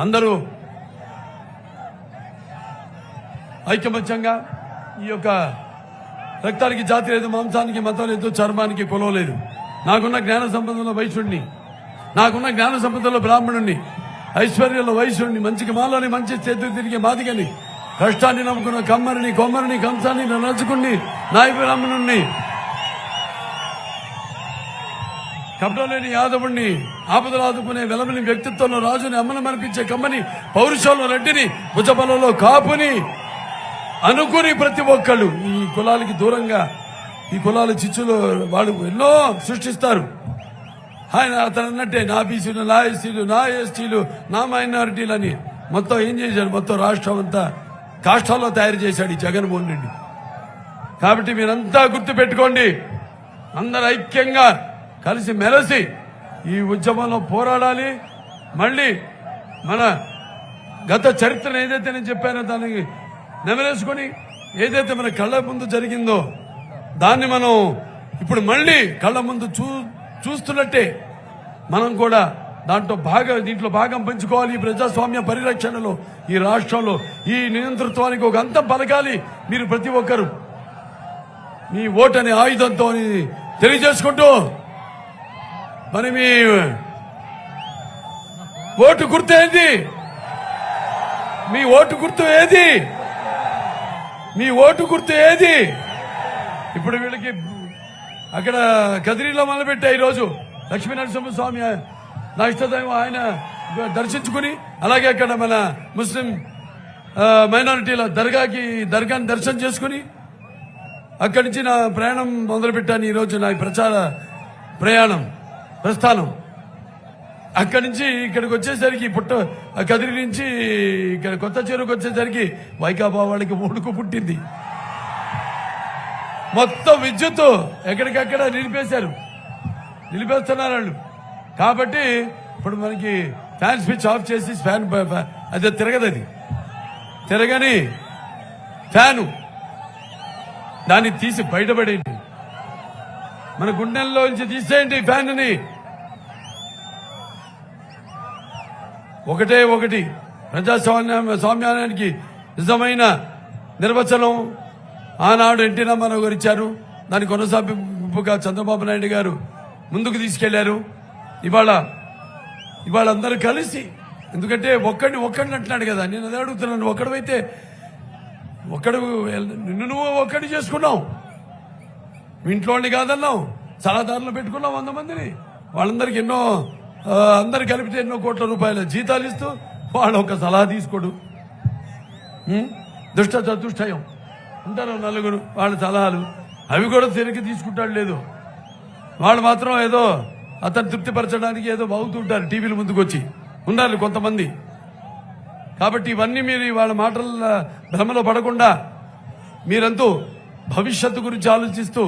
అందరూ ఐకమత్యంగా ఈ యొక్క రక్తానికి జాతి లేదు, మాంసానికి మతం లేదు, చర్మానికి కులం లేదు. నాకున్న జ్ఞాన సంపదలో వైశ్యుడిని, నాకున్న జ్ఞాన సంపదలో బ్రాహ్మణుణ్ణి, ఐశ్వర్యంలో వైశ్యుడిని, మంచికి మాలని మంచి చేతులు తిరిగే మాదిగని, కష్టాన్ని నమ్ముకున్న కమ్మరిని, కొమ్మరిని, కంసాన్ని, నలుచుకుని, నాయ బ్రాహ్మణుణ్ణి, కపటలేని యాదవుణ్ణి, ఆపదలు ఆదుకునే వెలమని వ్యక్తిత్వంలో రాజుని, అమ్మను మనిపించే కమ్మని, పౌరుషంలో రెడ్డిని, భుజబలంలో కాపుని అనుకుని ప్రతి ఒక్కళ్ళు ఈ కులాలకి దూరంగా, ఈ కులాల చిచ్చులో వాళ్ళు ఎన్నో సృష్టిస్తారు. ఆయన అతను అన్నట్టే నా బీసీలు, నా ఎస్సీలు, నా ఎస్టీలు, నా మైనారిటీలు అని మొత్తం ఏం చేశాడు, మొత్తం రాష్ట్రం అంతా కాష్టాల్లో తయారు చేశాడు ఈ జగన్మోహన్ రెడ్డి. కాబట్టి మీరంతా గుర్తు పెట్టుకోండి, అందరు ఐక్యంగా కలిసి మెలిసి ఈ ఉద్యమంలో పోరాడాలి. మళ్ళీ మన గత చరిత్రను ఏదైతే నేను చెప్పానో దానికి నెమరేసుకొని ఏదైతే మన కళ్ళ ముందు జరిగిందో దాన్ని మనం ఇప్పుడు మళ్ళీ కళ్ళ ముందు చూస్తున్నట్టే మనం కూడా దీంట్లో భాగం పంచుకోవాలి. ఈ ప్రజాస్వామ్య పరిరక్షణలో, ఈ రాష్ట్రంలో ఈ నియంతృత్వానికి ఒక అంతం పలకాలి. మీరు ప్రతి ఒక్కరు మీ ఓటని ఆయుధంతో తెలియజేసుకుంటూ మరి మీ ఓటు గుర్తు ఏది? మీ ఓటు గుర్తు ఏది? మీ ఓటు గుర్తు ఏది? ఇప్పుడు వీళ్ళకి అక్కడ కదిరిలో మొదలుపెట్టా ఈరోజు లక్ష్మీనరసింహస్వామి నా ఇష్టదైవం, ఆయన దర్శించుకుని, అలాగే అక్కడ మన ముస్లిం మైనారిటీల దర్గాని దర్శనం చేసుకుని అక్కడి నుంచి నా ప్రయాణం మొదలుపెట్టాను. ఈరోజు నా ప్రచార ప్రస్థానం అక్కడి నుంచి ఇక్కడికి వచ్చేసరికి కదిరి నుంచి ఇక్కడ కొత్త చెరువుకి వచ్చేసరికి వైకాపా వాళ్ళకి ఒడుకు పుట్టింది. మొత్తం విద్యుత్ ఎక్కడికక్కడ నిలిపేస్తున్నారు వాళ్ళు. కాబట్టి ఇప్పుడు మనకి ఫ్యాన్ స్విచ్ ఆఫ్ చేసి అదే తిరగని ఫ్యాను దాన్ని తీసి బయటపడేయండి, మన గుండెల్లోంచి తీసేయండి ఫ్యాన్ని. ఒకటి ప్రజాస్వామ్యానికి నిజమైన నిర్వచనం ఆనాడు ఎన్టీ రామారావు గారు ఇచ్చారు. దాని కొనసాగింపుగా చంద్రబాబు నాయుడు గారు ముందుకు తీసుకెళ్లారు. ఇవాళ అందరూ కలిసి, ఎందుకంటే ఒక్కడిని అంటున్నాడు కదా, నేను అదే అడుగుతున్నాను. ఒక్కడైతే నువ్వు ఒక్కడి చేసుకున్నావు, మీ ఇంట్లోని కాదన్నావు, సలహాదారులు పెట్టుకున్నావు 100 మందిని, వాళ్ళందరికీ అందరు కలిపితే ఎన్నో కోట్ల రూపాయల జీతాలు ఇస్తూ వాళ్ళు ఒక సలహా తీసుకోడు. చతుష్టయం ఉంటారు నలుగురు, వాళ్ళ సలహాలు అవి కూడా తిరిగి తీసుకుంటాడు లేదు. వాళ్ళు మాత్రం ఏదో అతను తృప్తిపరచడానికి ఏదో బాగుతుంటారు టీవీల ముందుకు వచ్చి ఉన్నారు కొంతమంది. కాబట్టి ఇవన్నీ మీరు వాళ్ళ మాటల భ్రమలో పడకుండా మీరంతా భవిష్యత్తు గురించి ఆలోచిస్తూ